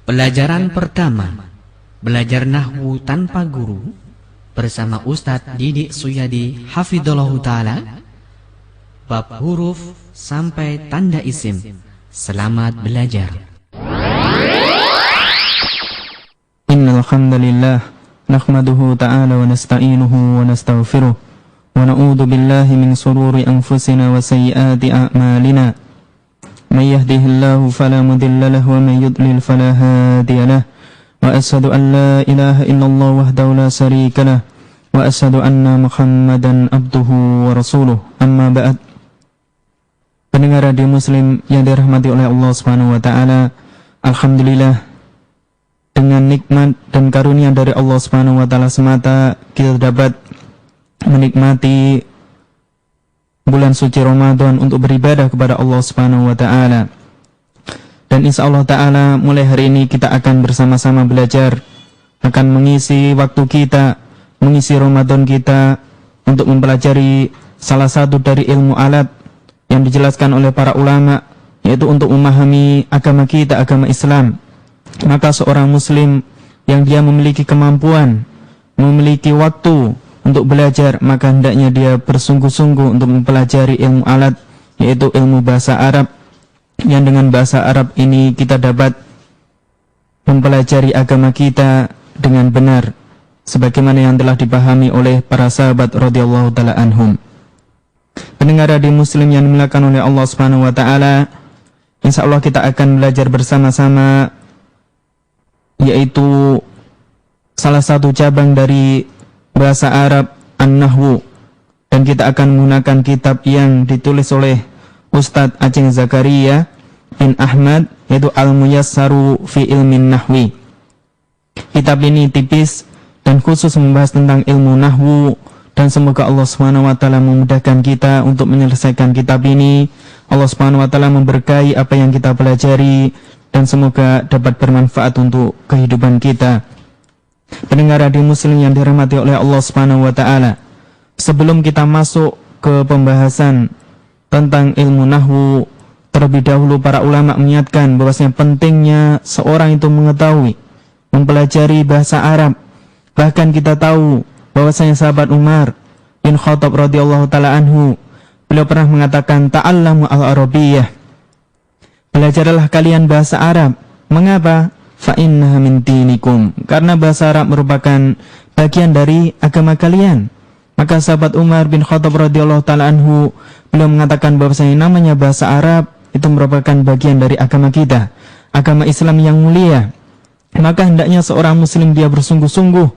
Pelajaran pertama, belajar nahwu tanpa guru bersama Ustadz Didik Suyadi Hafidhullahu Ta'ala. Bab huruf sampai tanda isim. Selamat belajar. Innal hamdalillah nahmaduhu ta'ala wa nasta'inuhu wa nastaghfiruh wa na'udzu billahi min shururi anfusina wa sayyiati a'malina. May yahdihillahu fala mudilla lahu wa may yudlil fala hadiya lahu. Wa asyhadu an la ilaha illallah wahdahu la syarika lahu wa asyhadu anna Muhammadan abduhu wa rasuluh. Amma ba'd. Pendengar radio Muslim yang dirahmati oleh Allah Subhanahu wa taala, alhamdulillah, dengan nikmat dan karunia dari Allah Subhanahu wa taala semata kita dapat menikmati bulan suci Ramadan untuk beribadah kepada Allah Subhanahu wa taala. Dan insyaallah taala mulai hari ini kita akan bersama-sama belajar, akan mengisi waktu kita, mengisi Ramadan kita untuk mempelajari salah satu dari ilmu alat yang dijelaskan oleh para ulama, yaitu untuk memahami agama kita, agama Islam. Maka seorang muslim yang dia memiliki kemampuan, memiliki waktu untuk belajar, maka hendaknya dia bersungguh-sungguh untuk mempelajari ilmu alat, yaitu ilmu bahasa Arab, yang dengan bahasa Arab ini kita dapat mempelajari agama kita dengan benar, sebagaimana yang telah dipahami oleh para sahabat radhiyallahu ta'ala anhum. Pendengar radio Muslim yang dimuliakan oleh Allah Subhanahu wa taala, insyaallah kita akan belajar bersama-sama, yaitu salah satu cabang dari bahasa Arab, An-Nahwu, dan kita akan menggunakan kitab yang ditulis oleh Ustadz Aceh Zakaria bin Ahmad, yaitu Al-Muyassaru fi Ilmin Nahwi. Kitab ini tipis dan khusus membahas tentang ilmu nahwu, dan semoga Allah Subhanahu wa taala memudahkan kita untuk menyelesaikan kitab ini. Allah Subhanahu wa taala memberkahi apa yang kita pelajari, dan semoga dapat bermanfaat untuk kehidupan kita. Pendengar radio Muslim yang dirahmati oleh Allah Subhanahu wa taala, sebelum kita masuk ke pembahasan tentang ilmu nahwu, terlebih dahulu para ulama mengingatkan bahwasanya pentingnya seorang itu mengetahui, mempelajari bahasa Arab. Bahkan kita tahu bahwasanya sahabat Umar bin Khattab radhiyallahu taala anhu, beliau pernah mengatakan, ta'allamu al-arabiyyah, belajarlah kalian bahasa Arab. Mengapa? Fa innaha min dinikum, karena bahasa Arab merupakan bagian dari agama kalian. Maka sahabat Umar bin Khattab radhiyallahu taala anhu, beliau mengatakan bahwasanya namanya bahasa Arab itu merupakan bagian dari agama kita, agama Islam yang mulia. Maka hendaknya seorang muslim dia bersungguh-sungguh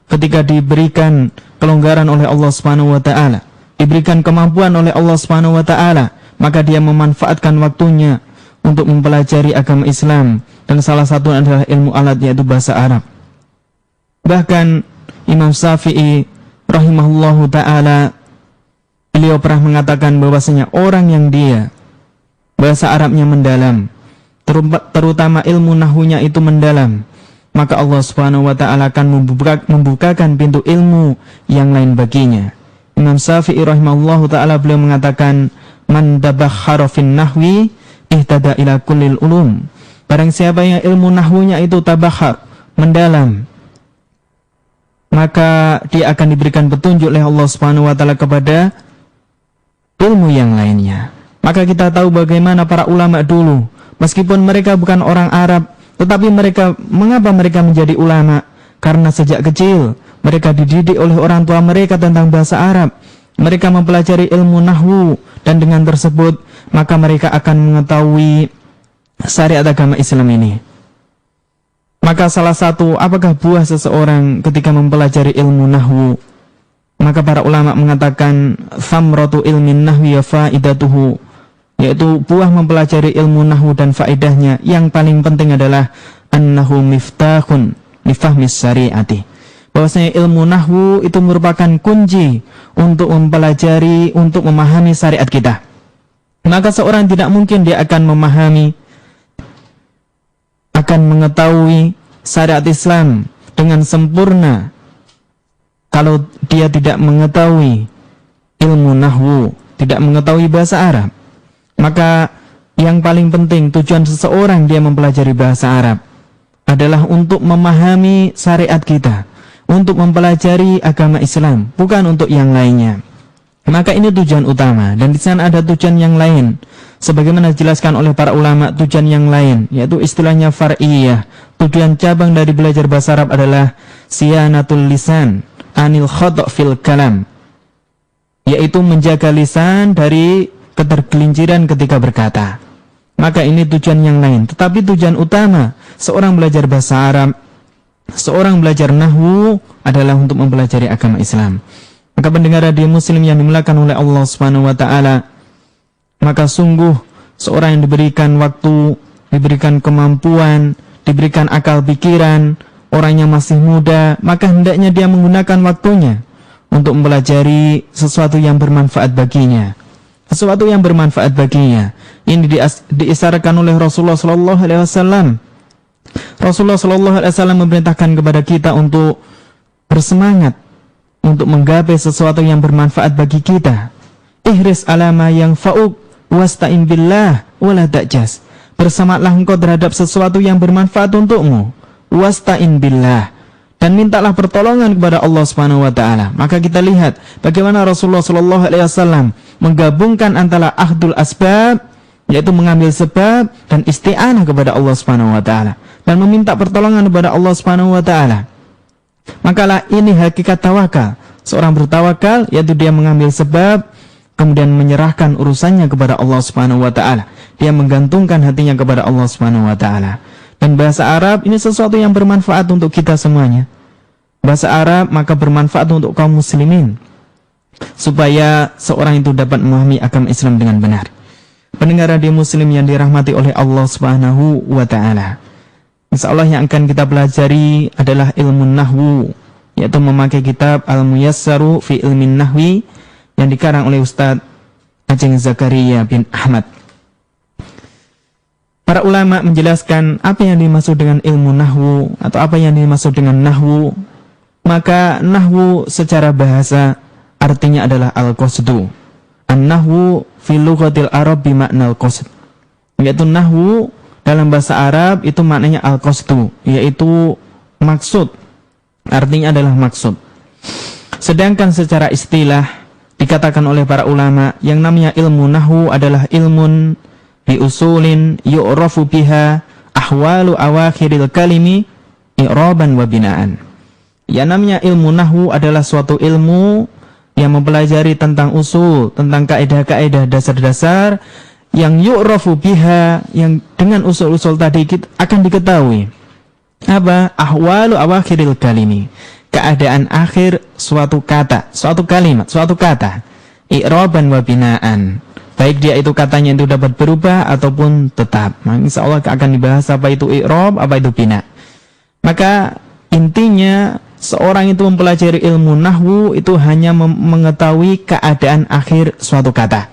ketika diberikan kelonggaran oleh Allah Subhanahu wa taala, diberikan kemampuan oleh Allah Subhanahu wa taala, maka dia memanfaatkan waktunya untuk mempelajari agama Islam, dan salah satu adalah ilmu alat, yaitu bahasa Arab. Bahkan Imam Syafi'i rahimahullahu taala, beliau pernah mengatakan bahwasanya orang yang dia bahasa Arabnya mendalam, terutama ilmu nahwunya itu mendalam, maka Allah Subhanahu wa taala akan membukakan pintu ilmu yang lain baginya. Imam Syafi'i rahimahullahu taala beliau mengatakan, man tabakhkhara fin nahwi ihtada ila kullil ulum. Barang siapa yang ilmu nahwunya itu tabakhkhar, mendalam, maka dia akan diberikan petunjuk oleh Allah Subhanahu wa taala kepada ilmu yang lainnya. Maka kita tahu bagaimana para ulama dulu, meskipun mereka bukan orang Arab, tetapi mengapa mereka menjadi ulama? Karena sejak kecil mereka dididik oleh orang tua mereka tentang bahasa Arab. Mereka mempelajari ilmu nahwu, dan dengan tersebut maka mereka akan mengetahui syariat agama Islam ini. Maka salah satu apakah buah seseorang ketika mempelajari ilmu nahwu? Maka para ulama mengatakan thamratu ilmin nahwi wa faidatuhu, yaitu buah mempelajari ilmu nahwu dan faedahnya yang paling penting adalah annahu miftahun li fahmis syariati, bahwasanya ilmu nahwu itu merupakan kunci untuk mempelajari, untuk memahami syariat kita. Maka seorang tidak mungkin dia akan memahami, akan mengetahui syariat Islam dengan sempurna kalau dia tidak mengetahui ilmu nahwu, tidak mengetahui bahasa Arab. Maka yang paling penting tujuan seseorang dia mempelajari bahasa Arab adalah untuk memahami syariat kita, untuk mempelajari agama Islam, bukan untuk yang lainnya. Maka ini tujuan utama, dan di sana ada tujuan yang lain. Sebagaimana dijelaskan oleh para ulama, tujuan yang lain, yaitu istilahnya far'iyah. Tujuan cabang dari belajar bahasa Arab adalah siyanatul lisan anil khata' fil kalam, yaitu menjaga lisan dari ketergelinciran ketika berkata. Maka ini tujuan yang lain. Tetapi tujuan utama seorang belajar bahasa Arab, seorang belajar nahwu adalah untuk mempelajari agama Islam. Maka pendengar radio Muslim yang dimuliakan oleh Allah Subhanahu wa taala, maka sungguh seorang yang diberikan waktu, diberikan kemampuan, diberikan akal pikiran, orangnya masih muda, maka hendaknya dia menggunakan waktunya untuk mempelajari sesuatu yang bermanfaat baginya. Sesuatu yang bermanfaat baginya. Ini diisyaratkan oleh Rasulullah sallallahu alaihi wasallam. Rasulullah sallallahu alaihi wasallam memerintahkan kepada kita untuk bersemangat untuk menggapai sesuatu yang bermanfaat bagi kita. Ihris alama yang fa'uk wasta'in billah wala ta'jas. Bersemangatlah engkau terhadap sesuatu yang bermanfaat untukmu. Wasta'in billah, dan mintalah pertolongan kepada Allah Subhanahu wa taala. Maka kita lihat bagaimana Rasulullah sallallahu alaihi wasallam menggabungkan antara akhdul asbab, yaitu mengambil sebab, dan isti'anah kepada Allah Subhanahu wa taala, dan meminta pertolongan kepada Allah Subhanahu wa taala. Makalah ini hakikat tawakal. Seorang bertawakal yaitu dia mengambil sebab, kemudian menyerahkan urusannya kepada Allah Subhanahu wa taala. Dia menggantungkan hatinya kepada Allah Subhanahu wa taala. Dan bahasa Arab ini sesuatu yang bermanfaat untuk kita semuanya. Bahasa Arab maka bermanfaat untuk kaum muslimin, supaya seorang itu dapat memahami agama Islam dengan benar. Pendengar radio Muslim yang dirahmati oleh Allah Subhanahu wa taala, insyaallah yang akan kita pelajari adalah ilmu nahwu, yaitu memakai kitab Al-Muyassaru fi Ilmin Nahwi yang dikarang oleh Ustaz Aceng Zakaria bin Ahmad. Para ulama menjelaskan apa yang dimaksud dengan ilmu nahwu atau apa yang dimaksud dengan nahwu. Maka nahwu secara bahasa artinya adalah al-qasdu. An-nahwu fi lughatil Arab bimakna al-qasd. Yaitu nahwu dalam bahasa Arab itu maknanya al-qasdu, yaitu maksud. Artinya adalah maksud. Sedangkan secara istilah dikatakan oleh para ulama yang namanya ilmu nahwu adalah ilmun bi usulin yu'rafu biha ahwalu awakhiril kalimi i'raban wa binaan. Ya, namanya ilmu nahwu adalah suatu ilmu yang mempelajari tentang usul, tentang kaidah-kaidah dasar-dasar yang yu'rafu biha, yang dengan usul-usul tadi akan diketahui apa? Ahwalu awakhiril kalimi, keadaan akhir suatu kata, suatu kalimat, suatu kata, i'raban wa binaan, baik dia itu katanya itu dapat berubah ataupun tetap. Nah, insyaallah akan dibahas apa itu i'rab, apa itu bina. Maka intinya seorang itu mempelajari ilmu nahwu itu hanya mengetahui keadaan akhir suatu kata.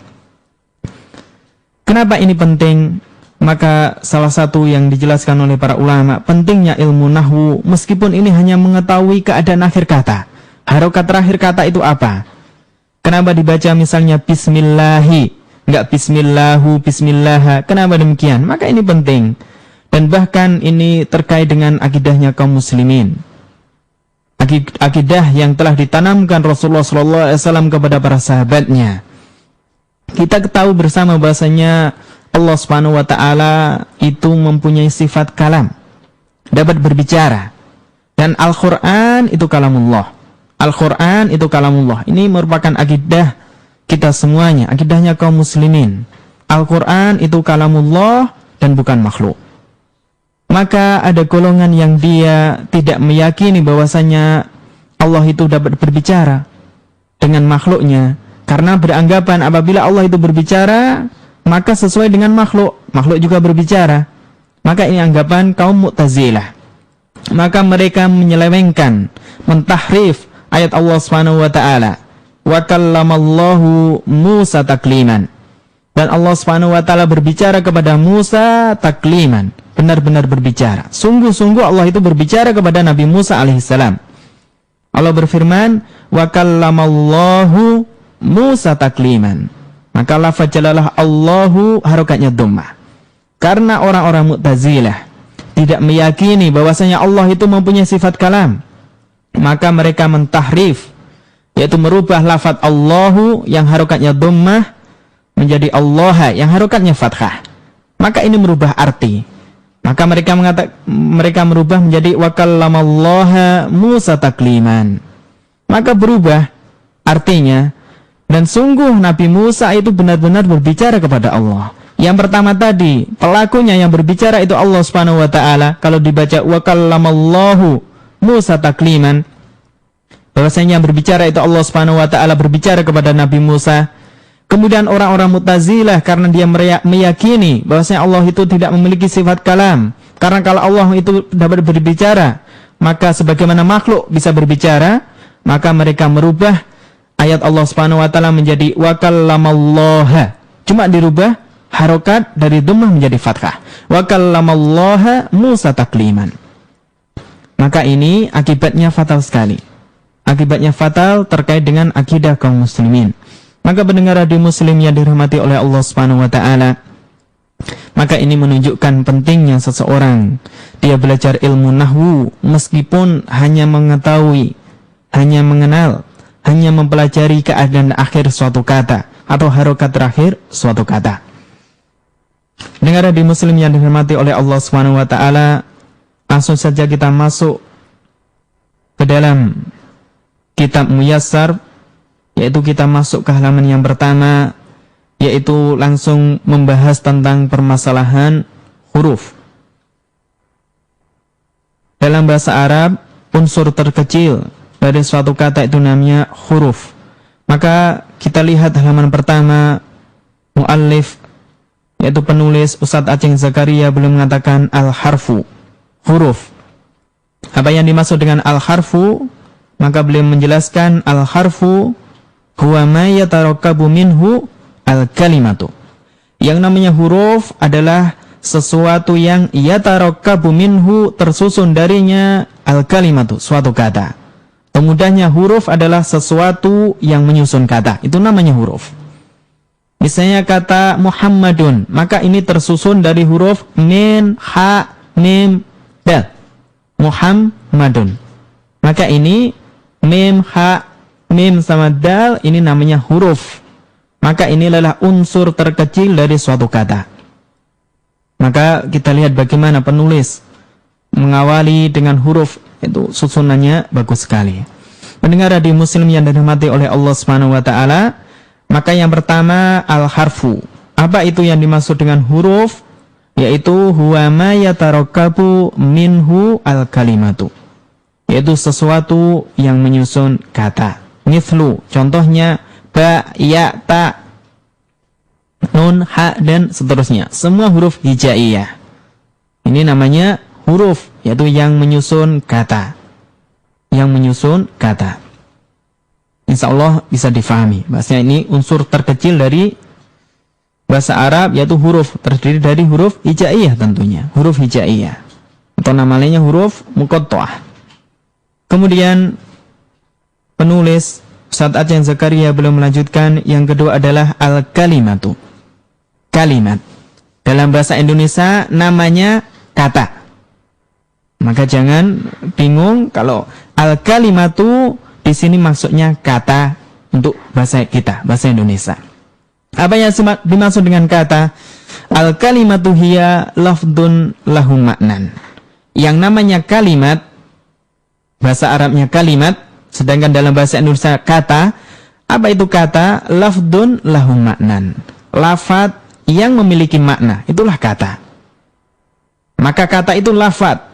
Kenapa ini penting? Maka salah satu yang dijelaskan oleh para ulama, pentingnya ilmu nahwu meskipun ini hanya mengetahui keadaan akhir kata. Harokat terakhir kata itu apa? Kenapa dibaca misalnya bismillahi, enggak bismillahu, bismillah? Kenapa demikian? Maka ini penting. Dan bahkan ini terkait dengan akidahnya kaum muslimin. Akidah yang telah ditanamkan Rasulullah SAW kepada para sahabatnya. Kita ketahui bersama bahasanya Allah Subhanahu wa taala itu mempunyai sifat kalam, dapat berbicara. Dan Al-Qur'an itu kalamullah. Al-Qur'an itu kalamullah. Ini merupakan akidah kita semuanya, akidahnya kaum muslimin. Al-Qur'an itu kalamullah dan bukan makhluk. Maka ada golongan yang dia tidak meyakini bahwasanya Allah itu dapat berbicara dengan makhluknya, karena beranggapan apabila Allah itu berbicara maka sesuai dengan makhluk, makhluk juga berbicara. Maka ini anggapan kaum Mu'tazilah. Maka mereka menyelewengkan, mentahrif ayat Allah Subhanahu wa taala, wa kallamallahu Musa takliman. Dan Allah Subhanahu wa taala berbicara kepada Musa takliman, benar-benar berbicara. Sungguh-sungguh Allah itu berbicara kepada Nabi Musa alaihissalam. Allah berfirman, wa kallamallahu Musa takliman. Maka lafaz jalalah Allahu harokatnya dhammah. Karena orang-orang Mu'tazilah tidak meyakini bahwasanya Allah itu mempunyai sifat kalam, maka mereka mentahrif, yaitu merubah lafaz Allahu yang harokatnya dhammah menjadi Allah yang harokatnya fathah. Maka ini merubah arti. Maka mereka merubah menjadi wa kallamallaha Musa takliman. Maka berubah artinya, dan sungguh Nabi Musa itu benar-benar berbicara kepada Allah. Yang pertama tadi, pelakunya yang berbicara itu Allah Subhanahu wa taala. Kalau dibaca wa kallamallahu Musa takliman, bahwasanya yang berbicara itu Allah Subhanahu wa taala berbicara kepada Nabi Musa. Kemudian orang-orang Mu'tazilah karena dia meyakini bahwasanya Allah itu tidak memiliki sifat kalam. Karena kalau Allah itu dapat berbicara, maka sebagaimana makhluk bisa berbicara, maka mereka merubah ayat Allah Subhanahu wa taala menjadi wa kallamallaha. Cuma dirubah harokat dari dhammah menjadi fathah. Wa kallamallaha Musa takliman. Maka ini akibatnya fatal sekali. Akibatnya fatal terkait dengan akidah kaum muslimin. Maka pendengar radio muslim yang dirahmati oleh Allah Subhanahu wa taala, maka ini menunjukkan pentingnya seseorang dia belajar ilmu nahwu meskipun hanya mengetahui, hanya mengenal, hanya mempelajari keadaan akhir suatu kata atau harokat terakhir suatu kata. Pendengar radio muslim yang dirahmati oleh Allah Subhanahu wa taala, langsung saja kita masuk ke dalam kitab Muyassar, yaitu kita masuk ke halaman yang pertama, yaitu langsung membahas tentang permasalahan huruf. Dalam bahasa Arab, unsur terkecil dari suatu kata itu namanya huruf. Maka kita lihat halaman pertama, muallif, yaitu penulis Ustadz Aceng Zakaria belum mengatakan al-harfu, huruf. Apa yang dimaksud dengan al-harfu? Maka beliau menjelaskan al-harfu huwa ma yatarakkabu minhu al-kalimatu. Yang namanya huruf adalah sesuatu yang yatarakkabu minhu, tersusun darinya al-kalimatu, suatu kata. Pemudahnya huruf adalah sesuatu yang menyusun kata. Itu namanya huruf. Misalnya kata Muhammadun, maka ini tersusun dari huruf min, ha, mim, dal. Muhammadun. Maka ini mim, ha, mim sama dal, ini namanya huruf. Maka ini adalah unsur terkecil dari suatu kata. Maka kita lihat bagaimana penulis mengawali dengan huruf, itu susunannya bagus sekali. Mendengar radio muslim yang dirahmati oleh Allah Subhanahu wa taala, maka yang pertama al-harfu. Apa itu yang dimaksud dengan huruf? Yaitu huwa ma yatarakkabu minhu al-kalimatu. Yaitu sesuatu yang menyusun kata. Mithlu, contohnya ba, ya, ta, nun, ha, dan seterusnya. Semua huruf hijaiyah. Ini namanya huruf, yaitu yang menyusun kata. Yang menyusun kata. Insya Allah bisa difahami. Bahasanya ini unsur terkecil dari bahasa Arab, yaitu huruf. Terdiri dari huruf hijaiyah tentunya. Huruf hijaiyah. Atau namanya huruf muqatta'ah. Kemudian penulis Ustadz Aceng Zakaria belum melanjutkan. Yang kedua adalah al-kalimatu. Kalimat. Dalam bahasa Indonesia namanya kata. Maka jangan bingung kalau al-kalimatu di sini maksudnya kata untuk bahasa kita, bahasa Indonesia. Apa yang dimaksud dengan kata? Al-kalimatu hiya lafdun lahu maknan. Yang namanya kalimat, bahasa Arabnya kalimat, sedangkan dalam bahasa Indonesia kata. Apa itu kata? Lafdun lahu maknan. Lafad yang memiliki makna, itulah kata. Maka kata itu lafad.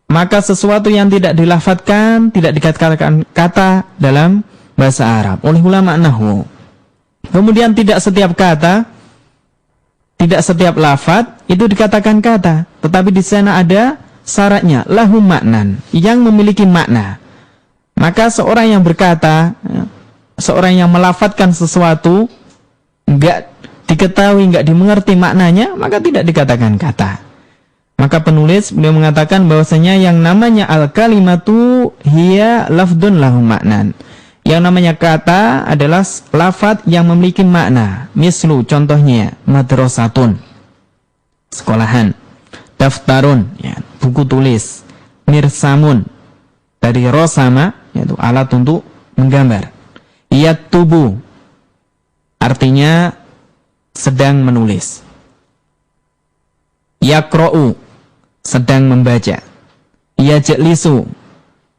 Maka sesuatu yang tidak dilafadkan tidak dikatakan kata dalam bahasa Arab oleh ulama nahwu. Kemudian tidak setiap kata, tidak setiap lafad itu dikatakan kata, tetapi di sana ada syaratnya, lahu maknan, yang memiliki makna. Maka seorang yang berkata, seorang yang melafadkan sesuatu enggak diketahui, enggak dimengerti maknanya, maka tidak dikatakan kata. Maka penulis beliau mengatakan bahwasanya yang namanya al-kalimatu hiya lafdun lahu maknan. Yang namanya kata adalah lafaz yang memiliki makna. Mislu, contohnya madrasatun, sekolahan. daftarun, ya, buku tulis. Mirsamun, dari rosama, yaitu alat untuk menggambar. Yaktubu, artinya sedang menulis. Yakro'u, sedang membaca. Yajlisu,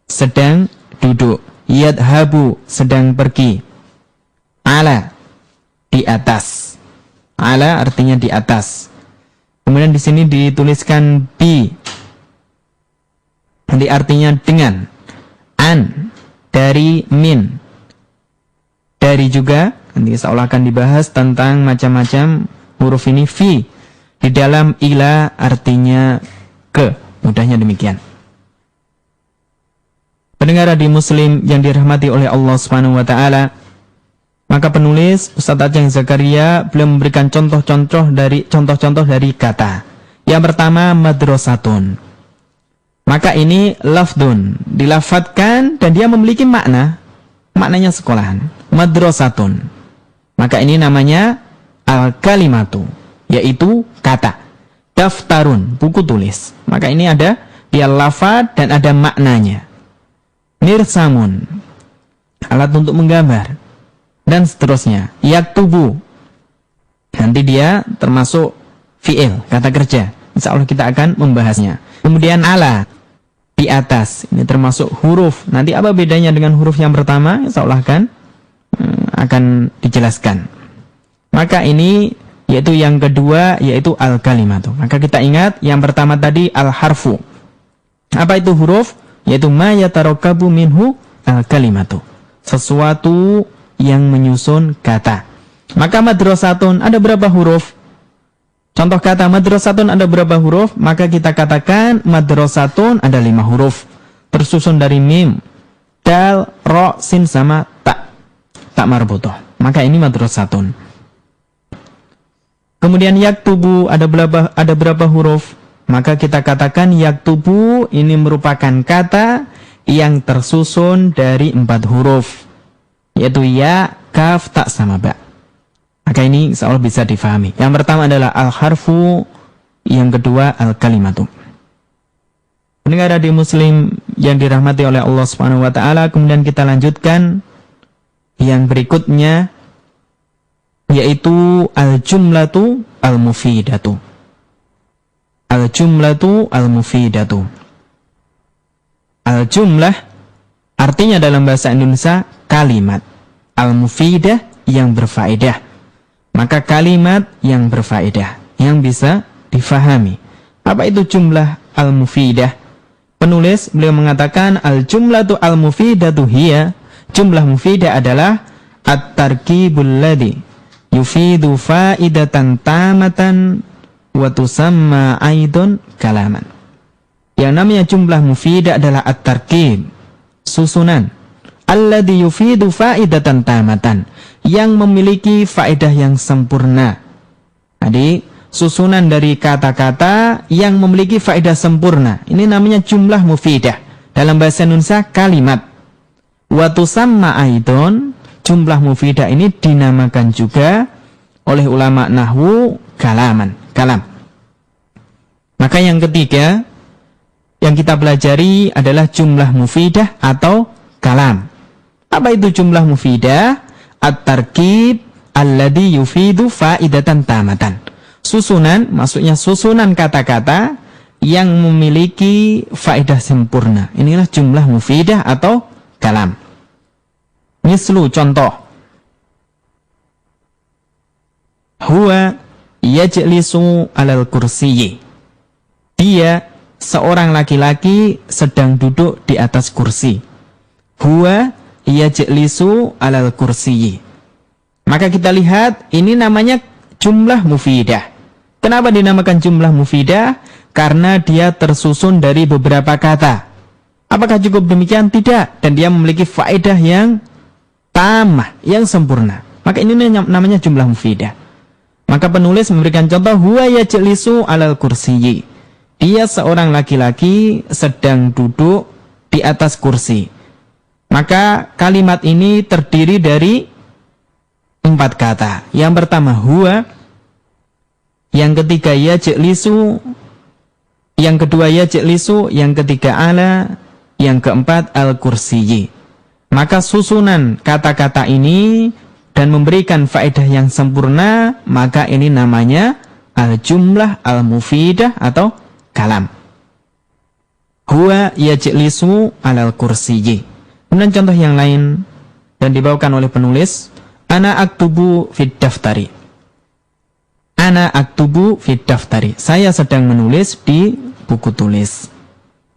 sedang duduk. Yadhabu, sedang pergi. Ala, di atas. Ala artinya di atas. Kemudian di sini dituliskan bi, nanti artinya dengan. An, dari min. Dari juga, nanti seolah akan dibahas tentang macam-macam huruf ini. Fi, di dalam ila artinya ke. Mudahnya demikian. Pendengar di Muslim yang dirahmati oleh Allah Subhanahu wa taala, maka penulis Ustaz Aceng Zakaria beliau memberikan contoh-contoh dari kata. Yang pertama madrasatun. Maka ini lafdun, dilafadzkan dan dia memiliki maknanya sekolahan. Madrasatun. Maka ini namanya al-kalimatu, yaitu kata. Daftarun, buku tulis. Maka ini ada dia lafadz dan ada maknanya. Mirsamun, alat untuk menggambar, dan seterusnya. Yaktubu, nanti dia termasuk fi'il, kata kerja. Insya Allah kita akan membahasnya. Kemudian ala, di atas, ini termasuk huruf. Nanti apa bedanya dengan huruf yang pertama? Insya Allah akan dijelaskan. Maka ini yaitu yang kedua, yaitu al-kalimatu. Maka kita ingat yang pertama tadi al-harfu. Apa itu huruf? Yaitu ma yatarakabu minhu al-kalimatu, sesuatu yang menyusun kata. Maka madrasatun ada berapa huruf? Contoh kata madrasatun ada berapa huruf? Maka kita katakan madrasatun ada 5 huruf, tersusun dari mim, dal, ro, sin sama tak marbutoh. Maka ini madrasatun. Kemudian yaktubu ada berapa huruf? Maka kita katakan yaktubu ini merupakan kata yang tersusun dari 4 huruf, yaitu ya, kaf, ta sama ba. Maka ini insyaallah bisa difahami. Yang pertama adalah al-harfu, yang kedua al-kalimatu. Pendengar di Muslim yang dirahmati oleh Allah Subhanahu wa taala, kemudian kita lanjutkan yang berikutnya, yaitu al-jumlatu al-mufidatu. Al-jumlatu al-mufidatu. Al-jumlah artinya dalam bahasa Indonesia kalimat. Al-mufidah yang berfaedah. Maka kalimat yang berfaedah, yang bisa difahami. Apa itu jumlah al-mufidah? Penulis beliau mengatakan al-jumlatu al-mufidatu hiya, jumlah mufidah adalah at-tarkibul ladzi yufidu faidatan tamatan wa tusamma aidun kalaman. Yang namanya jumlah mufidah adalah at-tarkib, susunan, alladzi yufidu faidatan tamatan, yang memiliki faedah yang sempurna. Jadi susunan dari kata-kata yang memiliki faedah sempurna. Ini namanya jumlah mufidah. Dalam bahasa Indonesia kalimat. Wa tusamma aidun, jumlah mufidah ini dinamakan juga oleh ulama nahwu kalam. Maka yang ketiga yang kita pelajari adalah jumlah mufidah atau kalam. Apa itu jumlah mufidah? At-tarkib alladzi yufidu faidatan tamatan. Susunan, maksudnya susunan kata-kata yang memiliki faedah sempurna. Inilah jumlah mufidah atau kalam. Mislu, contoh. Huwa yajlisu alal kursiyyi. Dia, seorang laki-laki, sedang duduk di atas kursi. Huwa yajlisu alal kursiyyi. Maka kita lihat ini namanya jumlah mufidah. Kenapa dinamakan jumlah mufidah? Karena dia tersusun dari beberapa kata. Apakah cukup demikian? Tidak. Dan dia memiliki faedah yang tamah, yang sempurna. Maka ini namanya jumlah mufidah. Maka penulis memberikan contoh huwa yajlisu alal kursiyyi. Dia seorang laki-laki sedang duduk di atas kursi. Maka kalimat ini terdiri dari 4 kata. Yang pertama huwa, yang ketiga yajlisu, yang kedua yajlisu, yang ketiga ala, yang keempat al-kursiyyi. Maka susunan kata-kata ini dan memberikan faedah yang sempurna, maka ini namanya al-jumlah al-mufidah atau kalam. Huwa yajlisu alal kursiyyi. Kemudian contoh yang lain dan dibawakan oleh penulis, ana aktubu fid daftari. Ana aktubu fid daftari. Saya sedang menulis di buku tulis.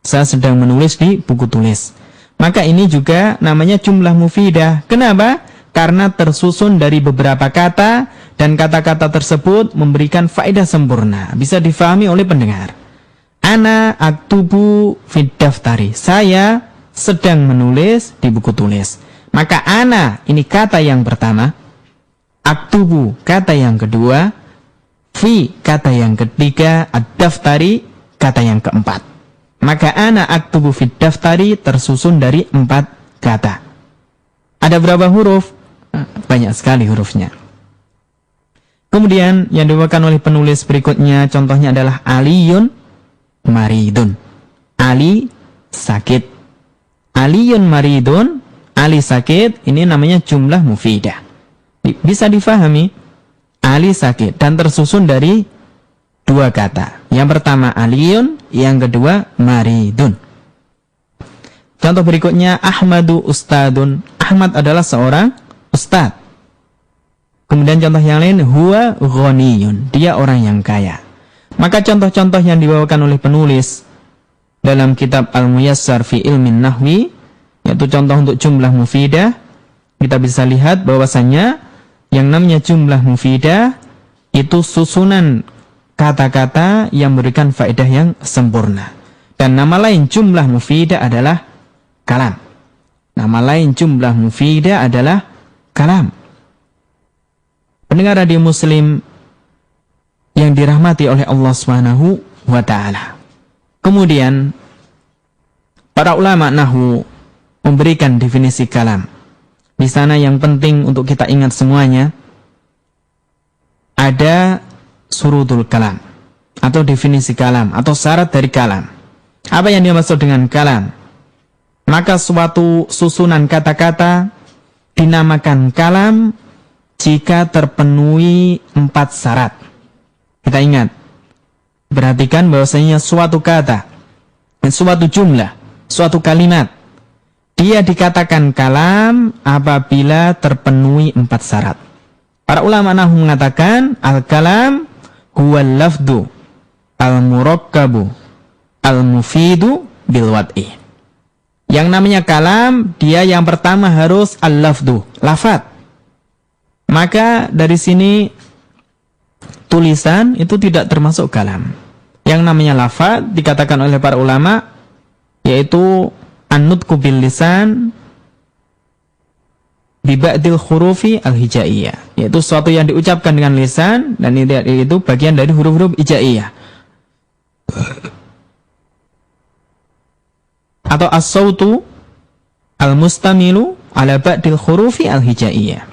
Saya sedang menulis di buku tulis. Maka ini juga namanya jumlah mufidah. Kenapa? Karena tersusun dari beberapa kata dan kata-kata tersebut memberikan faedah sempurna. Bisa difahami oleh pendengar. Ana aktubu fid daftari. Saya sedang menulis di buku tulis. Maka ana ini kata yang pertama, aktubu kata yang kedua, fi kata yang ketiga, ad-daftari kata yang keempat. Maka ana aktubu fid daftari tersusun dari 4 kata. Ada berapa huruf? Banyak sekali hurufnya. Kemudian yang dibawakan oleh penulis berikutnya contohnya adalah aliyun maridun. Ali sakit. Aliyun maridun, Ali sakit, ini namanya jumlah mufidah. Bisa difahami? Ali sakit dan tersusun dari 2 kata. Yang pertama aliyun, yang kedua maridun. Contoh berikutnya Ahmadu ustadun. Ahmad adalah seorang ustad. Kemudian contoh yang lain huwa ghaniyun. Dia orang yang kaya. Maka contoh-contoh yang dibawakan oleh penulis dalam kitab Al-Muyassar fi Ilmin Nahwi, yaitu contoh untuk jumlah mufidah, kita bisa lihat bahwasannya yang namanya jumlah mufidah itu susunan kata-kata yang memberikan faedah yang sempurna. Dan nama lain jumlah mufidah adalah kalam. Nama lain jumlah mufidah adalah kalam. Pendengar radio Muslim yang dirahmati oleh Allah Subhanahu wa taala. Kemudian para ulama nahwu memberikan definisi kalam. Di sana yang penting untuk kita ingat semuanya ada surudul kalam atau definisi kalam atau syarat dari kalam. Apa yang dimaksud dengan kalam? Maka suatu susunan kata-kata dinamakan kalam jika terpenuhi 4 syarat. Kita ingat, perhatikan bahwasanya suatu kata, suatu jumlah, suatu kalimat, dia dikatakan kalam apabila terpenuhi 4 syarat. Para ulama nahwu mengatakan al-kalam huwal lafdu al-murakkabu al-mufidu bil wad'i. Yang namanya kalam, dia yang pertama harus al-lafdu, lafad. Maka dari sini tulisan itu tidak termasuk kalam. Yang namanya lafad dikatakan oleh para ulama yaitu an-nutqu bil lisan bi ba'dil hurufi al-hijaiyah, yaitu sesuatu yang diucapkan dengan lisan dan itu bagian dari huruf-huruf hijaiyah. Atau as-sautu al-mustamilu ala ba'dil hurufi al-hijaiyah,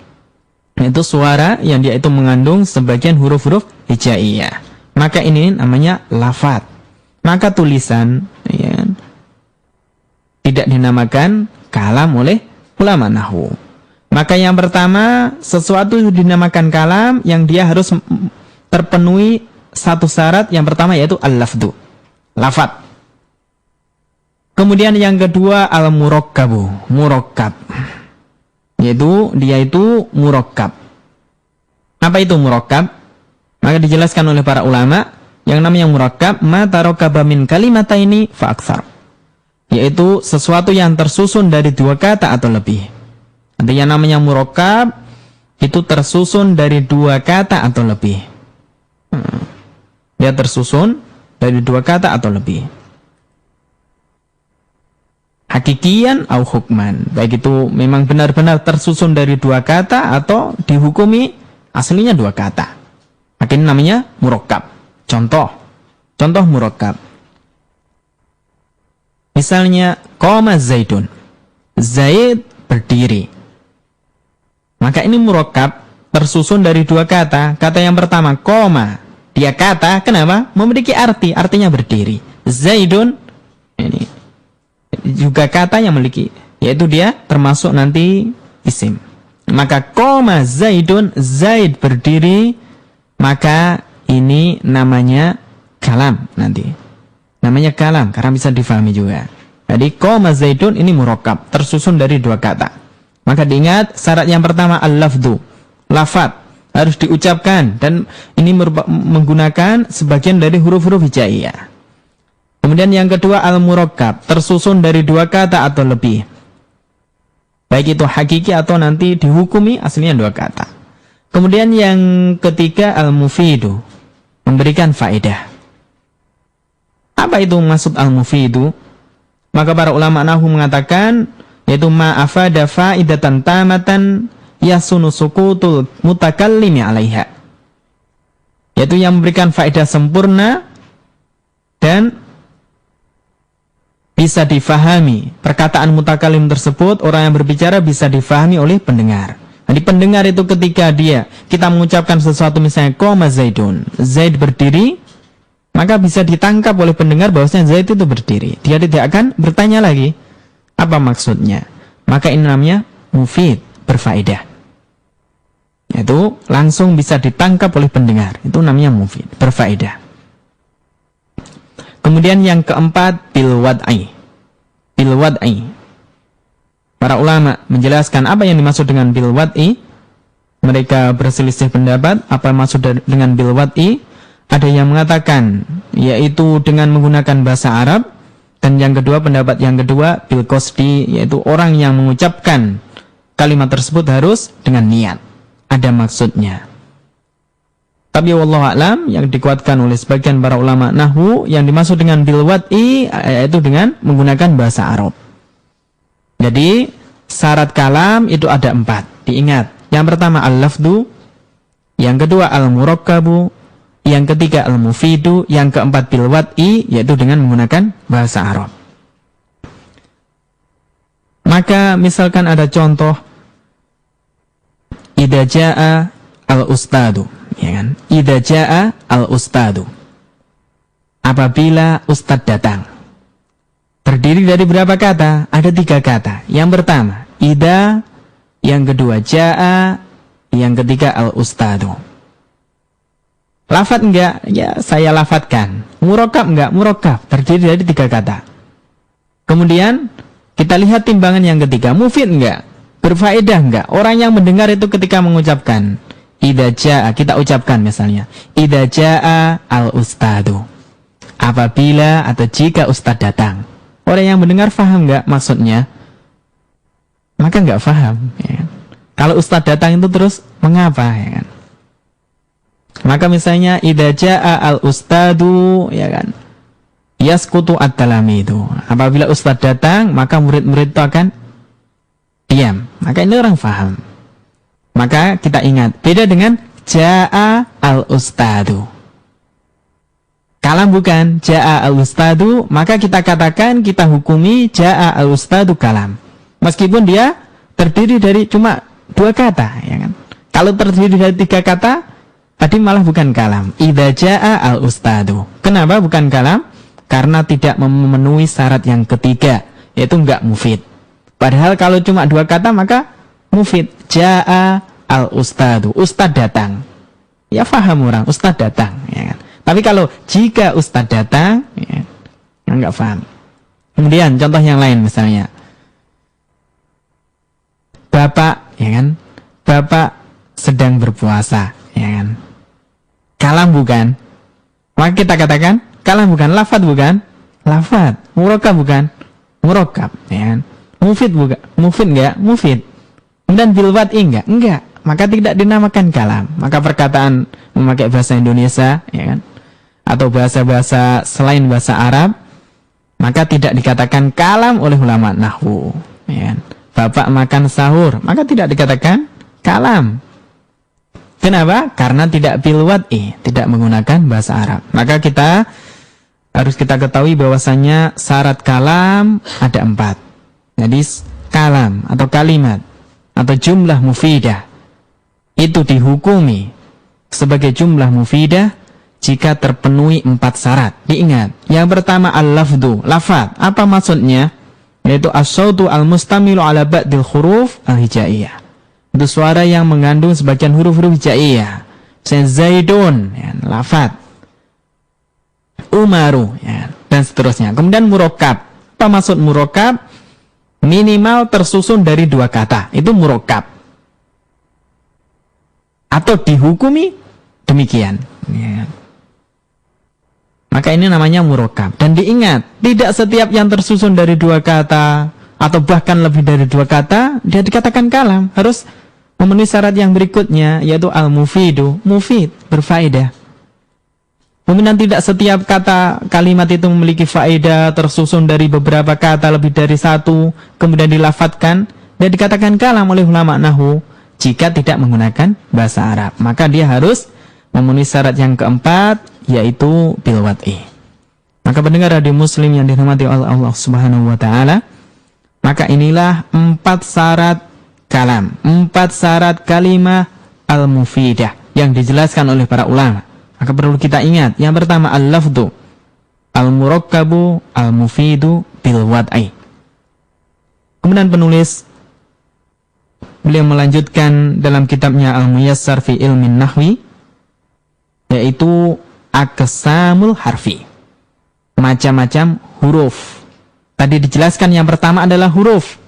yaitu suara yang dia itu mengandung sebagian huruf-huruf hijaiyah. Maka ini namanya lafad. Maka tulisan ya, tidak dinamakan kalam oleh ulama nahwu. Maka yang pertama, sesuatu yang dinamakan kalam yang dia harus terpenuhi 1 syarat. Yang pertama yaitu al-lafdu, lafad. Kemudian yang kedua al-murakkabu, murakkab, yaitu dia itu murakkab. Apa itu murakkab? Maka dijelaskan oleh para ulama, yang namanya murakkab ma tarakkaba min kalimataini fa aktsar, yaitu sesuatu yang tersusun dari 2 kata atau lebih. Artinya namanya murakkab itu tersusun dari 2 kata atau lebih. Dia tersusun dari 2 kata atau lebih. Hakikian au hukman, baik itu memang benar-benar tersusun dari 2 kata atau dihukumi aslinya 2 kata. Maka ini namanya murakkab. Contoh murakkab. Misalnya qama Zaidun, Zaid berdiri. Maka ini murakkab tersusun dari 2 kata. Kata yang pertama qama, dia kata, kenapa? Memiliki arti, artinya berdiri. Zaidun ini juga kata yang memiliki, yaitu dia termasuk nanti isim. Maka qama Zaidun, Zaid berdiri, maka ini namanya kalam nanti. Namanya kalam karena bisa difahami juga. Jadi qama Zaidun ini murakkab, tersusun dari dua kata. Maka diingat syarat yang pertama al-lafdhu, lafaz harus diucapkan dan ini menggunakan sebagian dari huruf-huruf hijaiyah. Kemudian yang kedua al-murakkab, tersusun dari dua kata atau lebih. Baik itu hakiki atau nanti dihukumi aslinya dua kata. Kemudian yang ketiga al-mufidu, memberikan faedah. Apa itu maksud al-mufidu? Maka para ulama nahwu mengatakan yaitu ma afada faidatan tamatan yasunu sukutul mutakallimi 'alaiha. Yaitu yang memberikan faedah sempurna dan bisa difahami. Perkataan mutakallim tersebut, orang yang berbicara bisa difahami oleh pendengar. Jadi pendengar itu ketika kita mengucapkan sesuatu misalnya qama Zaidun, Zaid berdiri, maka bisa ditangkap oleh pendengar bahwasanya Zaid itu berdiri. Dia tidak akan bertanya lagi apa maksudnya. Maka ini namanya mufid, berfaedah. Itu langsung bisa ditangkap oleh pendengar. Itu namanya mufid, berfaedah. Kemudian yang keempat bil wad'i. Bil wad'i. Para ulama menjelaskan apa yang dimaksud dengan bil wad'i. Mereka berselisih pendapat apa maksud dengan bil wad'i. Ada yang mengatakan yaitu dengan menggunakan bahasa Arab, dan yang kedua pendapat yang kedua bil qasdi, yaitu orang yang mengucapkan kalimat tersebut harus dengan niat, ada maksudnya. Tapi wallahu a'lam, yang dikuatkan oleh sebagian para ulama nahwu, yang dimaksud dengan bil wad'i yaitu dengan menggunakan bahasa Arab. Jadi syarat kalam itu ada 4. Diingat, yang pertama al-lafdu, yang kedua al-murakkabu, yang ketiga al-mufidu, yang keempat bil wad'i, yaitu dengan menggunakan bahasa Arab. Maka misalkan ada contoh idza jaa al-ustadu, ya kan? Idza jaa al-ustadu, apabila ustad datang. Terdiri dari berapa kata? Ada 3 kata. Yang pertama idza, yang kedua jaa, yang ketiga al-ustadu. Lafat enggak? Ya, saya lafatkan. Murakkab enggak? Murakkab. Terdiri dari 3 kata. Kemudian kita lihat timbangan yang ketiga, mufid enggak? Berfaedah enggak? Orang yang mendengar itu ketika mengucapkan idza jaa, kita ucapkan misalnya idza jaa al-ustadu, apabila atau jika ustad datang. Orang yang mendengar faham enggak maksudnya? Maka enggak faham, ya. Kalau ustad datang itu terus mengapa, ya kan? Maka misalnya idza jaa al-ustadu, ya kan, yaskutu at-talamidu, apabila ustad datang maka murid-murid itu akan diam. Maka ini orang faham. Maka kita ingat, beda dengan jaa al-ustadu. Kalam bukan, jaa al-ustadu, maka kita katakan, kita hukumi jaa al-ustadu kalam. Meskipun dia terdiri dari cuma 2 kata, ya kan. Kalau terdiri dari 3 kata, tadi malah bukan kalam. Idza jaa al-ustadu. Kenapa bukan kalam? Karena tidak memenuhi syarat yang ketiga, yaitu enggak mufid. Padahal kalau cuma 2 kata maka mufid. Jaa al-ustadu, ustad datang. Ya faham orang, ustad datang, ya kan. Tapi kalau jika ustad datang, ya, enggak faham. Kemudian contoh yang lain misalnya, bapak, ya kan, bapak sedang berpuasa, ya kan. Kalam bukan? Maka kita katakan kalam bukan, lafad bukan? Lafad. Murakkab bukan? Murakkab, ya kan. Mufid bukan? Mufid enggak? Mufid. Kemudian bil wad'i enggak? Enggak. Maka tidak dinamakan kalam. Maka perkataan memakai bahasa Indonesia, ya kan, atau bahasa-bahasa selain bahasa Arab, maka tidak dikatakan kalam oleh ulama nahwu, ya kan. Bapak makan sahur, maka tidak dikatakan kalam. Kenapa? Karena tidak bil wad'i, tidak menggunakan bahasa Arab. Maka harus kita ketahui bahwasanya syarat kalam ada 4. Jadi kalam atau kalimat atau jumlah mufidah itu dihukumi sebagai jumlah mufidah jika terpenuhi 4 syarat. Diingat, yang pertama al-lafdu, lafaz. Apa maksudnya? Yaitu as-sautu al-mustamilu ala ba'dil huruf al-hijaiyah. Itu suara yang mengandung sebagian huruf-huruf hijaiyah. Zaidun, ya, lafaz. Umaru, ya, dan seterusnya. Kemudian murakkab. Apa maksud murakkab? Minimal tersusun dari 2 kata. Itu murakkab. Atau dihukumi demikian. Ya. Maka ini namanya murakkab. Dan diingat, tidak setiap yang tersusun dari 2 kata atau bahkan lebih dari 2 kata dia dikatakan kalam. Harus memenuhi syarat yang berikutnya, yaitu al-mufidu, mufid, berfaedah. Kemudian tidak setiap kata kalimat itu memiliki faedah tersusun dari beberapa kata lebih dari 1, kemudian dilafadzkan dan dikatakan kalam oleh ulama nahwu jika tidak menggunakan bahasa Arab. Maka dia harus memenuhi syarat yang keempat, yaitu bil wad'i. Maka pendengar radio Muslim yang dirahmati oleh Allah Subhanahu wa taala, maka inilah 4 syarat kalam, 4 syarat kalimah al-mufidah yang dijelaskan oleh para ulama. Maka perlu kita ingat, yang pertama al-lafdu, al-murakkabu, al-mufidu bil wad'i. Kemudian penulis beliau melanjutkan dalam kitabnya Al-Muyassar fi Ilmin Nahwi, yaitu aqsamul harfi, macam-macam huruf. Tadi dijelaskan yang pertama adalah huruf,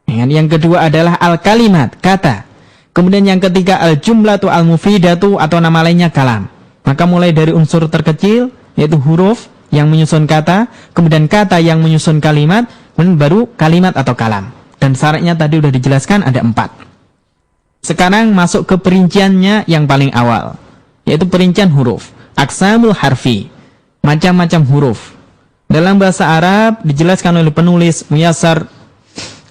yang kedua adalah al-kalimat, kata. Kemudian yang ketiga al-jumlatu al-mufidatu atau nama lainnya kalam. Maka mulai dari unsur terkecil, yaitu huruf yang menyusun kata, kemudian kata yang menyusun kalimat, kemudian baru kalimat atau kalam. Dan syaratnya tadi sudah dijelaskan ada 4. Sekarang masuk ke perinciannya yang paling awal, yaitu perincian huruf. Aqsamul harfi, macam-macam huruf. Dalam bahasa Arab dijelaskan oleh penulis Muyassar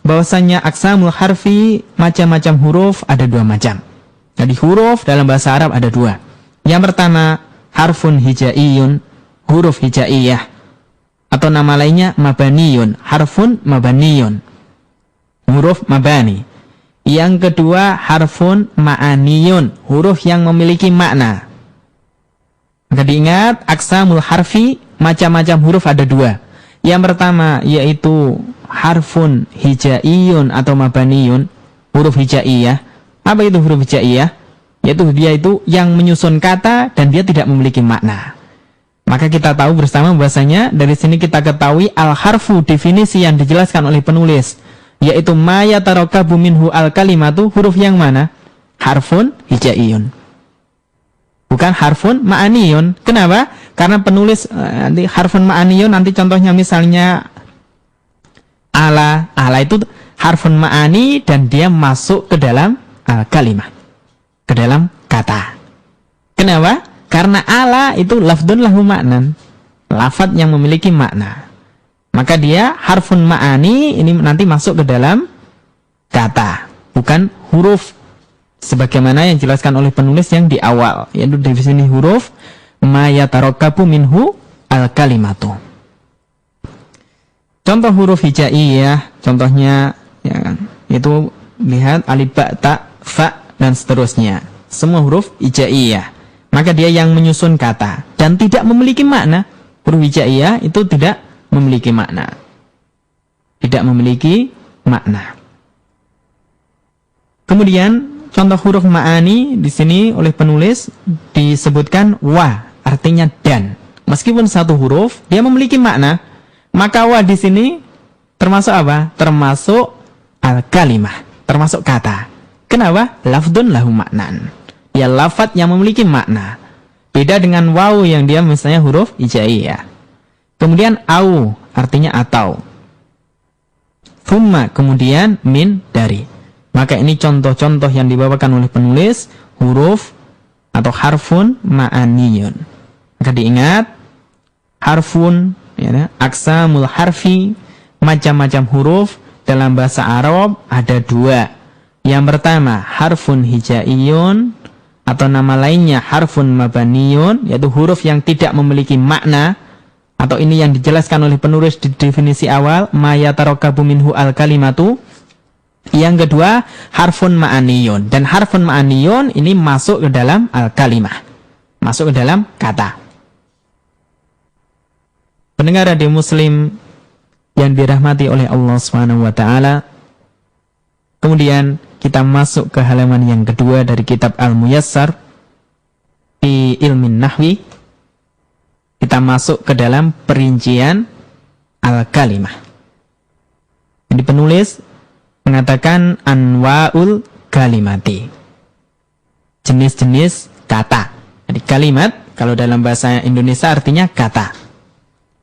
bahwasanya aqsamul harfi, macam-macam huruf ada 2 macam. Jadi huruf dalam bahasa Arab ada 2. Yang pertama harfun hijaiyun, huruf hijaiyah, atau nama lainnya mabaniyun, harfun mabaniyun, huruf mabani. Yang kedua harfun ma'aniyun, huruf yang memiliki makna. Maka diingat, aqsamul harfi, macam-macam huruf ada 2. Yang pertama yaitu harfun hijaiyun atau mabaniyun, huruf hijaiyah. Apa itu huruf hijaiyah? Yaitu dia itu yang menyusun kata dan dia tidak memiliki makna. Maka kita tahu bersama bahasanya, dari sini kita ketahui al-harfu, definisi yang dijelaskan oleh penulis, yaitu ma yatarakabu minhu al-kalimatu, huruf yang mana? Harfun hijaiyun, bukan harfun ma'aniyun. Kenapa? Karena penulis nanti harfun ma'aniyun, nanti contohnya misalnya ala itu harfun ma'ani dan dia masuk ke dalam al-kalimah, ke dalam kata. Kenapa? Karena ala itu lafdun lahu maknan, lafadz yang memiliki makna. Maka dia harfun ma'ani ini nanti masuk ke dalam kata, bukan huruf sebagaimana yang dijelaskan oleh penulis yang di awal, yaitu definisi huruf ma yatarakabu minhu al-kalimatu. Contoh huruf hijaiyah, contohnya ya kan, itu lihat alif ba ta fa dan seterusnya. Semua huruf hijaiyah. Maka dia yang menyusun kata dan tidak memiliki makna. Huruf hijaiyah itu tidak memiliki makna. Tidak memiliki makna. Kemudian contoh huruf ma'ani di sini oleh penulis disebutkan wa, artinya dan. Meskipun satu huruf dia memiliki makna, maka wa di sini termasuk apa? Termasuk al-kalimah, termasuk kata. Kenapa? Lafdun lahu maknan. Ya lafadz yang memiliki makna. Beda dengan waw yang dia misalnya huruf hijaiyah. Kemudian au artinya atau. Thumma kemudian min dari. Maka ini contoh-contoh yang dibawakan oleh penulis huruf atau harfun ma'aniyun. Maka diingat harfun ya, aqsamul harfi, macam-macam huruf dalam bahasa Arab ada 2. Yang pertama harfun hijaiyun atau nama lainnya harfun mabaniyun, yaitu huruf yang tidak memiliki makna, atau ini yang dijelaskan oleh penulis di definisi awal ma yatarakabu minhu al-kalimatu. Yang kedua harfun ma'aniyun, dan harfun ma'aniyun ini masuk ke dalam al-kalimah. masuk ke dalam kata. Pendengar radio Muslim yang dirahmati oleh Allah Subhanahu wa taala. Kemudian kita masuk ke halaman yang kedua dari kitab Al-Muyassar fi Ilmin Nahwi. Kita masuk ke dalam perincian al-kalimah. Jadi penulis mengatakan anwa'ul kalimati. Jenis-jenis kata. Jadi kalimat kalau dalam bahasa Indonesia artinya kata.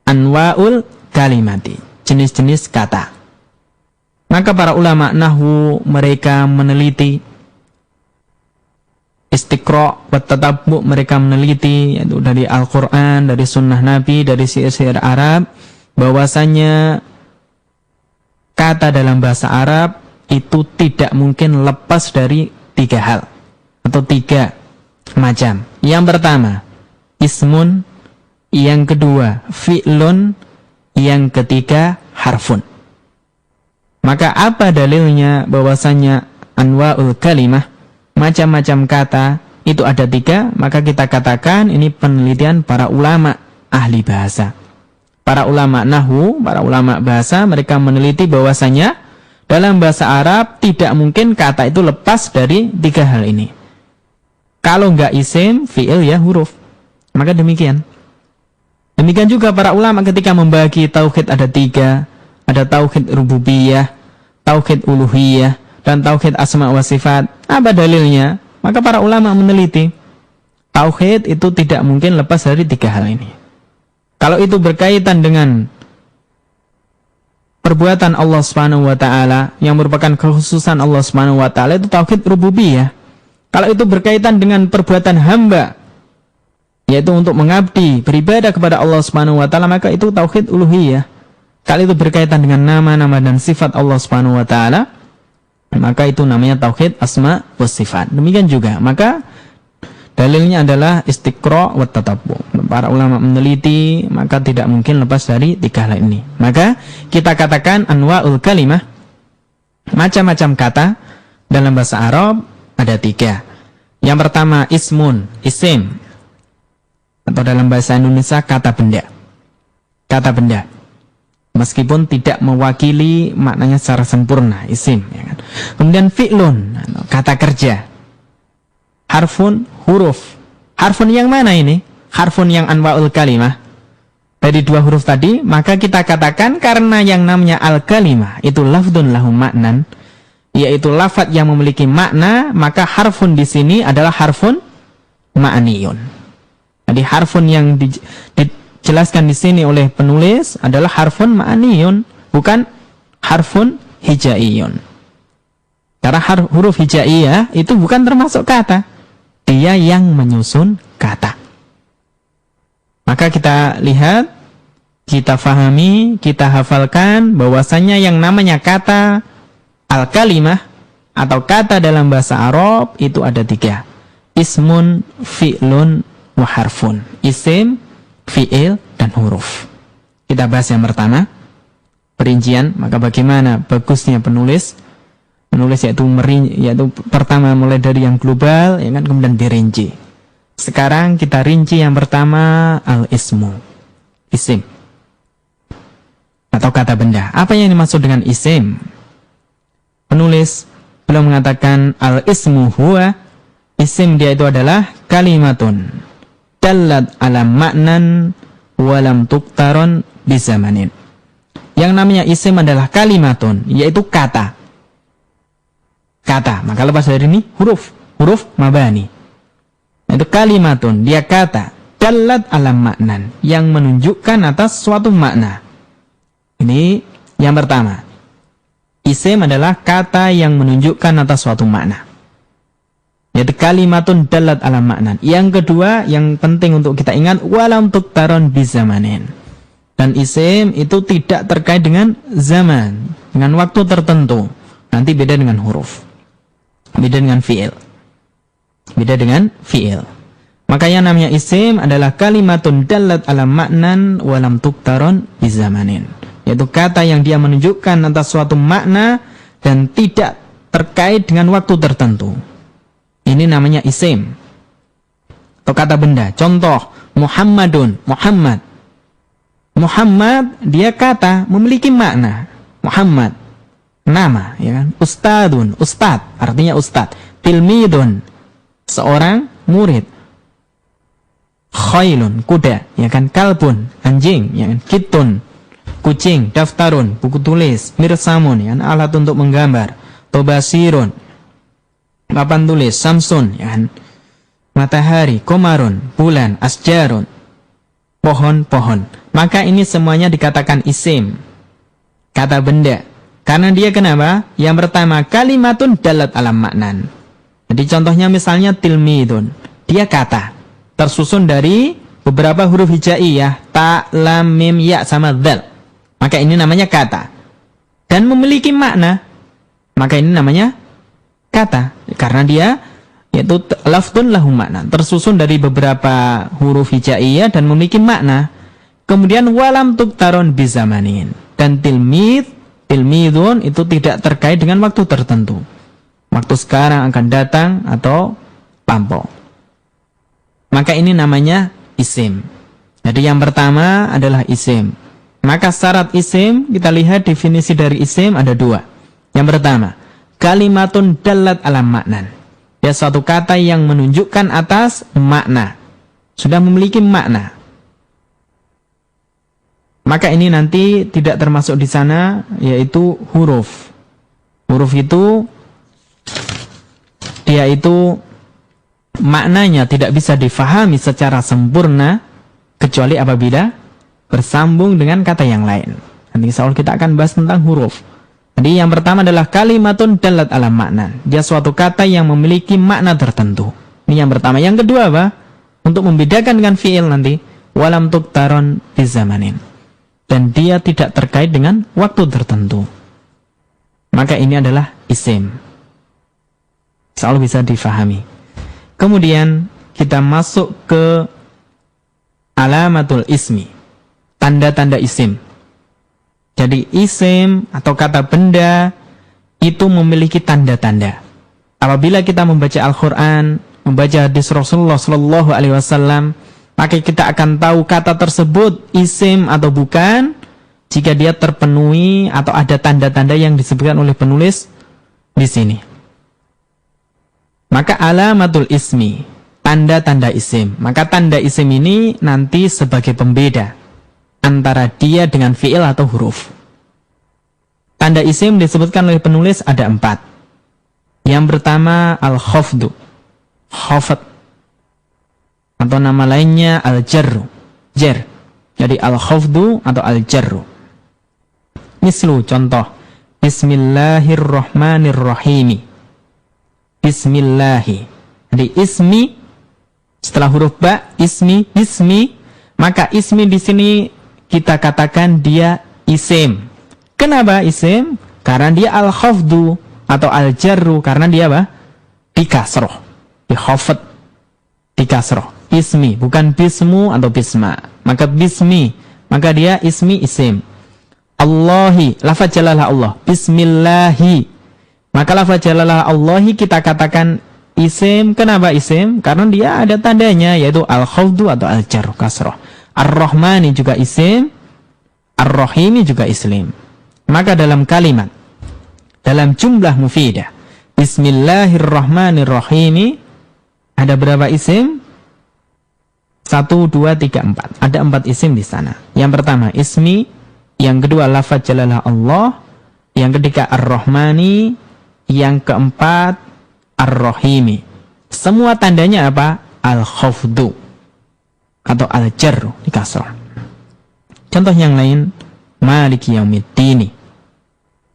Anwa'ul kalimati, jenis-jenis kata. Maka para ulama nahwu mereka meneliti, istiqra' wa tatabbu' mereka meneliti, yaitu dari Al-Quran, dari sunnah Nabi, dari syair-syair Arab, bahwasanya kata dalam bahasa Arab itu tidak mungkin lepas dari 3 hal atau 3 macam. Yang pertama ismun, yang kedua fi'lun, yang ketiga harfun. Maka apa dalilnya bahwasanya anwa'ul kalimah, macam-macam kata itu ada 3? Maka kita katakan ini penelitian para ulama ahli bahasa. Para ulama nahwu, para ulama bahasa, mereka meneliti bahwasanya dalam bahasa Arab tidak mungkin kata itu lepas dari 3 hal ini. Kalau enggak isim, fi'il, ya huruf. Maka demikian. Demikian juga para ulama ketika membagi tauhid ada 3. Ada tauhid rububiyah, tauhid uluhiyah, dan tauhid asma wa sifat. Apa dalilnya? Maka para ulama meneliti tauhid itu tidak mungkin lepas dari 3 hal ini. Kalau itu berkaitan dengan perbuatan Allah Subhanahu wa taala yang merupakan kekhususan Allah Subhanahu wa taala, itu tauhid rububiyah. Kalau itu berkaitan dengan perbuatan hamba, yaitu untuk mengabdi, beribadah kepada Allah Subhanahu wa taala, maka itu tauhid uluhiyah. Kalau itu berkaitan dengan nama-nama dan sifat Allah Subhanahu wa taala, maka itu namanya tauhid asma wa sifat. Demikian juga, maka dalilnya adalah istiqra' wa tatabbu'. Para ulama meneliti, maka tidak mungkin lepas dari 3 hal ini. Maka kita katakan anwa'ul kalimah, macam-macam kata dalam bahasa Arab ada 3. Yang pertama ismun, isim, atau dalam bahasa Indonesia kata benda. Kata benda. Meskipun tidak mewakili maknanya secara sempurna, isim. Ya kan? Kemudian fi'lun, kata kerja. Harfun, huruf. Harfun yang mana ini? Harfun yang anwa'ul kalimah. Dari 2 huruf tadi, maka kita katakan karena yang namanya al-kalimah itu lafdun lahu maknan, yaitu lafaz yang memiliki makna, maka harfun di sini adalah harfun ma'niyun. Jadi harfun yang dijelaskan di sini oleh penulis adalah harfun ma'niyun, bukan harfun hijaiyun. Karena huruf hijaiyah itu bukan termasuk kata, dia yang menyusun kata. Maka kita lihat, kita fahami, kita hafalkan bahwasanya yang namanya kata al-kalimah atau kata dalam bahasa Arab itu ada 3. Ismun, fi'lun, wa harfun. Isim, fi'il, dan huruf. Kita bahas yang pertama, perincian. Maka bagaimana bagusnya penulis yaitu pertama mulai dari yang global, ya kan, kemudian dirinci. Sekarang kita rinci yang pertama, al-ismu, isim atau kata benda. Apa yang dimaksud dengan isim? Penulis belum mengatakan al-ismu huwa, isim dia itu adalah kalimatun dallat ala maknan walam tuktaron bizamanin. Yang namanya isim adalah kalimatun, yaitu kata. Kata, maka lepas dari ini huruf mabani. Itu kalimatun, dia kata dallat ala maknan, yang menunjukkan atas suatu makna. Ini yang pertama. Isim adalah kata yang menunjukkan atas suatu makna, yaitu kalimatun dallat ala maknan. Yang kedua, yang penting untuk kita ingat, walam tuktaron bizamanin. Dan isim itu tidak terkait dengan zaman, dengan waktu tertentu. Nanti beda dengan huruf, beda dengan fi'il, beda dengan fi'il. Maka yang namanya isim adalah kalimatun dallat ala maknan walam tuktaron bizamanin, yaitu kata yang dia menunjukkan atas suatu makna dan tidak terkait dengan waktu tertentu. Ini namanya isim. atau kata benda. Contoh, Muhammadun, Muhammad. Muhammad dia kata memiliki makna. Muhammad nama, ya kan? Ustadun, ustad, artinya ustad. Tilmidun, seorang murid. Khailun, kuda, ya kan? Kalbun, anjing, ya kan? Kitun, kucing. Daftarun, buku tulis. Mirsamun, ya kan? Alat untuk menggambar. Tobasirun, papan tulis. Samsun, ya kan? Matahari. Komarun, bulan. Asjarun, pohon-pohon. Maka ini semuanya dikatakan isim, kata benda. Karena dia kenapa? Yang pertama, kalimatun dalat alam maknan. Jadi contohnya misalnya tilmidun. Dia kata, tersusun dari beberapa huruf hijaiyah, ta, lam, mim, ya, sama dzal. Maka ini namanya kata. Dan memiliki makna. Maka ini namanya kata. Karena dia, yaitu lafdun lahu makna. Tersusun dari beberapa huruf hijaiyah dan memiliki makna. Kemudian walam tuktaron bizamanin. Dan tilmidun itu tidak terkait dengan waktu tertentu. Waktu sekarang akan datang atau lampau. Maka ini namanya isim. Jadi yang pertama adalah isim. Maka syarat isim, kita lihat definisi dari isim ada dua. Yang pertama, kalimatun dalat alam maknan. Ya, suatu kata yang menunjukkan atas makna. Sudah memiliki makna. Maka ini nanti tidak termasuk di sana, yaitu huruf. Huruf itu, dia itu maknanya tidak bisa difahami secara sempurna, kecuali apabila bersambung dengan kata yang lain. Nanti insya Allah kita akan bahas tentang huruf. Jadi yang pertama adalah kalimatun dalat alam makna. Dia suatu kata yang memiliki makna tertentu. Ini yang pertama. Yang kedua apa? Untuk membedakan dengan fi'il nanti, walam tuktaron bizamanin. Dan dia tidak terkait dengan waktu tertentu. Maka ini adalah isim. Selalu bisa difahami. Kemudian kita masuk ke alamatul ismi. Tanda-tanda isim. Jadi isim atau kata benda itu memiliki tanda-tanda. Apabila kita membaca Al-Quran, membaca hadis Rasulullah SAW, maka kita akan tahu kata tersebut isim atau bukan jika dia terpenuhi atau ada tanda-tanda yang disebutkan oleh penulis di sini. Maka alamatul ismi, tanda-tanda isim. Maka tanda isim ini nanti sebagai pembeda antara dia dengan fi'il atau huruf. Tanda isim disebutkan oleh penulis ada 4. Yang pertama al-khafdu, khafat. Atau nama lainnya al-jarru, jar. Jadi al-khafdu atau al-jarru. Mislu, contoh. Bismillahirrahmanirrahim. Bismillahi. Jadi ismi, setelah huruf ba, ismi, bismi. Maka ismi di sini kita katakan dia isim. Kenapa isim? Karena dia al-khafdu atau al-jarru. Karena dia apa? Dikasroh. Dikhafat. Dikasroh. Ismi, bukan bismu atau bisma. Maka bismi, maka dia ismi isim. Allahi, lafaz jalalah Allah. Bismillahi, maka lafaz jalalah Allahi kita katakan isim. Kenapa isim? Karena dia ada tandanya, yaitu al-khafdu atau al-jar kasroh. Ar-Rahmani juga isim, Ar-Rahimi juga isim. Maka dalam kalimat, dalam jumlah mufidah, Bismillahirrahmanirrahim, ada berapa isim? 1, 2, 3, 4. Ada 4 isim di sana. Yang pertama ismi, yang kedua lafaz jalalah Allah, yang ketiga Ar-Rahmani, yang keempat Ar-Rahimi. Semua tandanya apa? Al-khafdu atau al-jarru di kasrah. Contoh yang lain, Maliki Yaumiddin,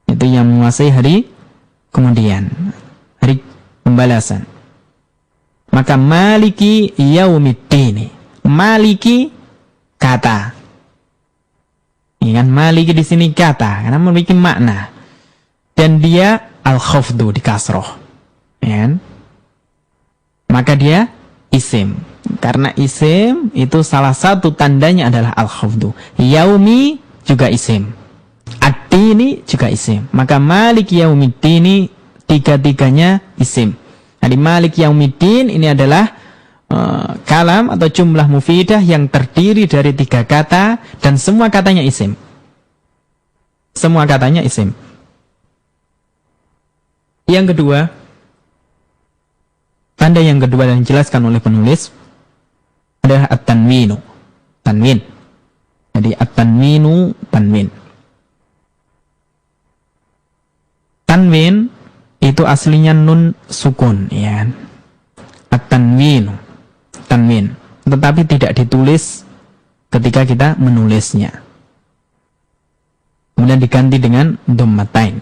itu yang menguasai hari kemudian, hari pembalasan. Maka Maliki Yaumiddin, Maliki kata. Ini kan Maliki di sini kata karena memiliki makna. Dan dia al-khafdu di kasroh. Ya kan? Maka dia isim. Karena isim itu salah satu tandanya adalah al-khafdu. Yaumi juga isim. Ad-dini juga isim. Maka Maliki Yaumiddin, tiga-tiganya isim. Jadi Maliki Yaumiddin ini adalah kalam atau jumlah mufidah yang terdiri dari 3 kata dan semua katanya isim. Semua katanya isim. Yang kedua, tanda yang kedua yang dijelaskan oleh penulis adalah at-tanwinu. Tanwin. Jadi at-tanwinu, tanwin. Tanwin itu aslinya nun sukun, ya. At-tanwinu, tanwin. Tetapi tidak ditulis ketika kita menulisnya. Kemudian diganti dengan dhammatain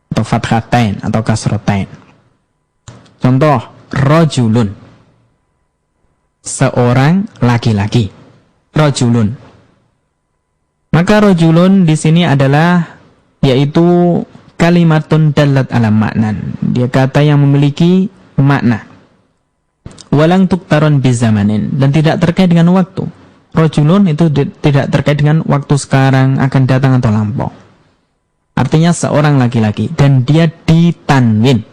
atau fathatain atau kasratain. Contoh, rajulun, seorang laki-laki. Rajulun. Maka rajulun di sini adalah yaitu kalimatun dalat ala maknan. Dia kata yang memiliki makna. Walang tuktaron bizamanin, dan tidak terkait dengan waktu. Rajulun itu tidak terkait dengan waktu sekarang, akan datang atau lampau. Artinya seorang laki-laki dan dia ditanwin.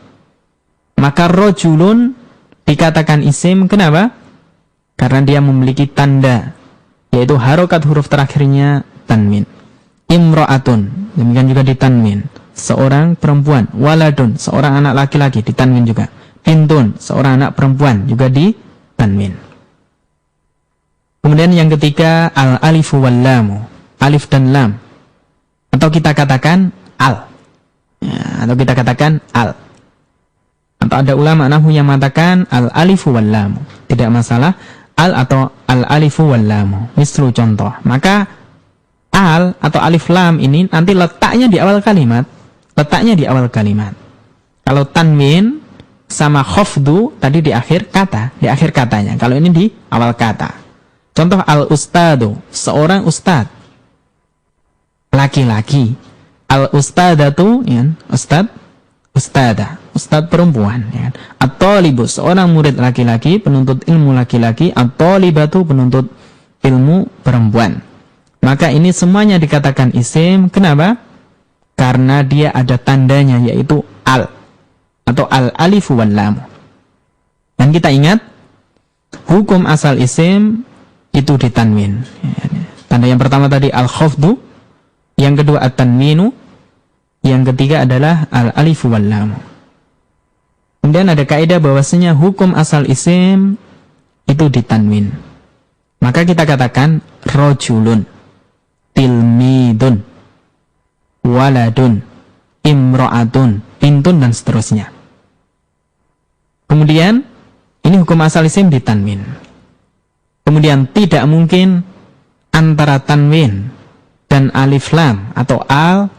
Maka rajulun dikatakan isim, kenapa? Karena dia memiliki tanda, yaitu harokat huruf terakhirnya tanwin. Imra'atun, demikian juga ditanwin. Seorang perempuan. Waladun, seorang anak laki-laki, ditanwin juga. Bintun, seorang anak perempuan, juga ditanwin. Kemudian yang ketiga, al-alifu wal-lamu, alif dan lam. Atau kita katakan al. Ya, atau kita katakan al. Atau ada ulama nahwu yang mengatakan al-alifu wal-lamu. Tidak masalah, al atau al-alifu wal-lamu. Misal contoh, maka al atau alif lam ini nanti letaknya di awal kalimat. Letaknya di awal kalimat. Kalau tanwin sama khafdu tadi di akhir kata, di akhir katanya. Kalau ini di awal kata. Contoh al-ustadu, seorang ustad. Laki-laki. Al-ustadatu, ya, ustad, ustada, ustad perempuan, ya. At-talibu, seorang murid laki-laki, penuntut ilmu laki-laki. At-talibatu, penuntut ilmu perempuan. Maka ini semuanya dikatakan isim. Kenapa? Karena dia ada tandanya, yaitu al atau al-alifu wal-lam. Dan kita ingat, hukum asal isim itu ditanwin. Tanda yang pertama tadi al-khafdu, yang kedua at-tanwinu, yang ketiga adalah al-alifu wal-lam. Kemudian ada kaidah bahwasanya hukum asal isim itu ditanwin. Maka kita katakan rajulun, tilmidun, waladun, imra'atun, bintun, dan seterusnya. Kemudian ini hukum asal isim ditanwin. Kemudian tidak mungkin antara tanwin dan alif lam atau al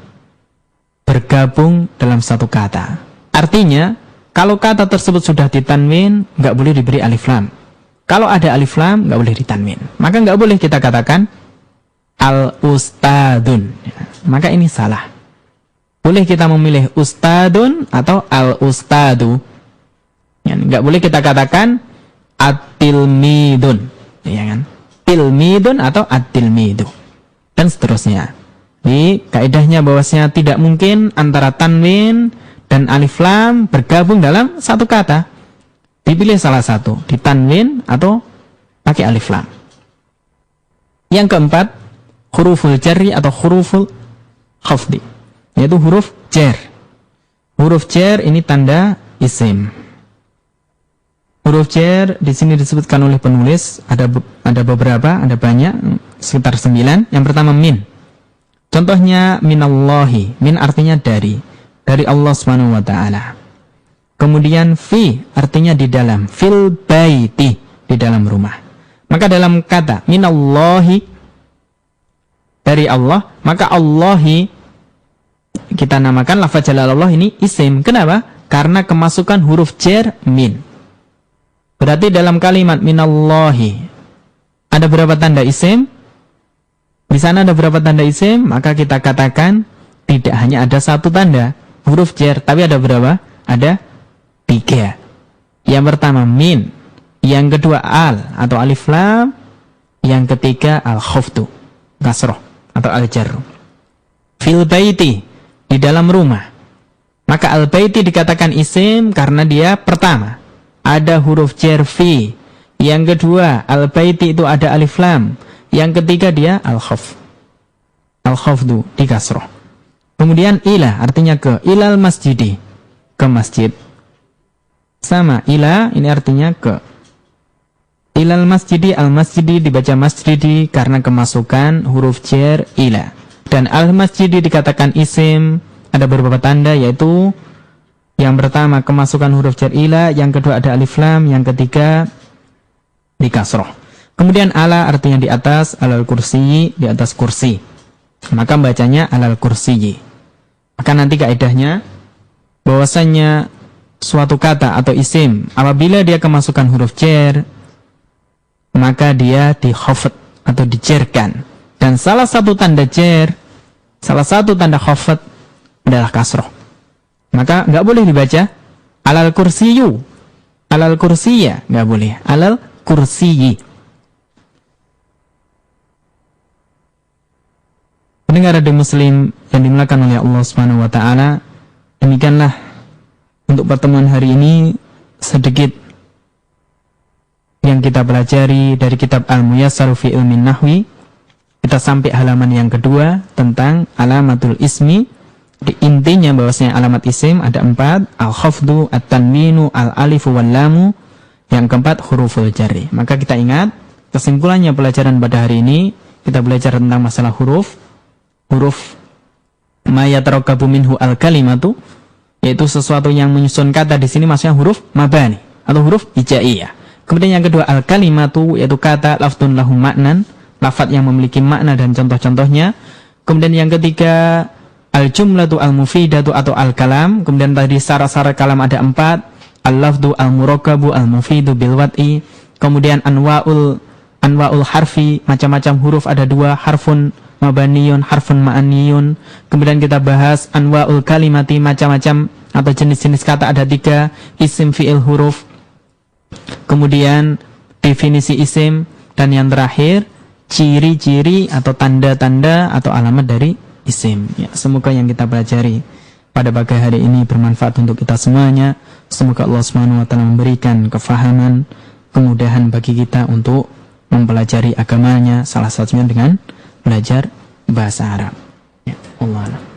bergabung dalam satu kata. Artinya kalau kata tersebut sudah ditanwin, nggak boleh diberi alif lam. Kalau ada alif lam, nggak boleh ditanwin. Maka nggak boleh kita katakan al-ustadun. Maka ini salah. Boleh kita memilih ustadun atau al-ustadu. Ya, nggak boleh kita katakan at-tilmidun, ya kan? Tilmidun atau at-tilmidu, dan seterusnya. Jadi kaidahnya bahwasanya tidak mungkin antara tanwin dan alif lam bergabung dalam satu kata. Dipilih salah satu, ditanwin atau pakai alif lam. Yang keempat, huruful jarri atau huruful khafdi, yaitu huruf jar. Huruf jar ini tanda isim. Huruf jar di sini disebutkan oleh penulis ada beberapa, ada banyak, sekitar 9. Yang pertama min. Contohnya minallahi. Min artinya dari Allah Subhanahu wa taala. Kemudian fi artinya di dalam, fil baiti, di dalam rumah. Maka dalam kata minallahi, dari Allah, maka Allahi kita namakan lafaz jalalallah ini isim. Kenapa? Karena kemasukan huruf jar min. Berarti dalam kalimat minallahi ada berapa tanda isim? Di sana ada berapa tanda isim? Maka kita katakan tidak hanya ada satu tanda huruf jar, tapi ada berapa? Ada 3. Yang pertama min, yang kedua al atau alif lam, yang ketiga al khafdu, kasroh atau al jarru. Fil baiti, di dalam rumah. Maka al baiti dikatakan isim karena dia pertama ada huruf jar fi. Yang kedua, al-baiti itu ada alif lam. Yang ketiga dia al-khafd. Al-khafdu di kasroh. Kemudian ila artinya ke, ilal masjidi, ke masjid. Sama, ila ini artinya ke. Ilal masjidi, al-masjidi dibaca masjidi karena kemasukan huruf jar ila. Dan al-masjidi dikatakan isim, ada beberapa tanda, yaitu yang pertama kemasukan huruf jar ila, yang kedua ada alif lam, yang ketiga di kasroh. Kemudian ala artinya di atas, alal kursi, di atas kursi. Maka bacanya alal kursi. Maka nanti kaidahnya bahwasanya suatu kata atau isim apabila dia kemasukan huruf jar, maka dia di khafd atau dijerkan. Dan salah satu tanda jar, salah satu tanda khafd adalah kasroh. Maka nggak boleh dibaca alal kursiyu, alal kursiya, nggak boleh, alal kursiyi. Pendengar radio muslim yang dimuliakan oleh Allah Subhanahu wa taala, demikianlah untuk pertemuan hari ini sedikit yang kita pelajari dari kitab Al-Muyassar fi Ilmin Nahwi. Kita sampai halaman yang kedua tentang alamatul ismi. Di intinya bahwasanya alamat isim ada 4, al-khafdu, at-tanwinu, al-alifu wal lamu. Yang keempat huruful jarri. Maka kita ingat kesimpulannya pelajaran pada hari ini, kita belajar tentang masalah huruf ma yatarakabu minhu al-kalimatu, yaitu sesuatu yang menyusun kata. Di sini maksudnya huruf mabani atau huruf hijaiyah. Kemudian yang kedua al-kalimatu, yaitu kata lafdun lahu maknan, lafadz yang memiliki makna dan contoh-contohnya. Kemudian yang ketiga al-jumlatu al-mufidatu atau al-kalam. Kemudian tadi syarat-syarat kalam ada 4, al-lafdu al-murakabu al-mufidu bil wad'i. Kemudian anwa'ul harfi, macam-macam huruf ada 2, harfun mabaniyun, harfun ma'aniyun. Kemudian kita bahas anwa'ul kalimati, macam-macam atau jenis-jenis kata ada 3, isim, fi'il, huruf. Kemudian definisi isim, dan yang terakhir ciri-ciri atau tanda-tanda atau alamat dari isim. Ya, semoga yang kita pelajari pada pagi hari ini bermanfaat untuk kita semuanya. Semoga Allah Subhanahu wa taala memberikan kefahaman, kemudahan bagi kita untuk mempelajari agamanya, salah satunya dengan belajar bahasa Arab. Ya, Allah.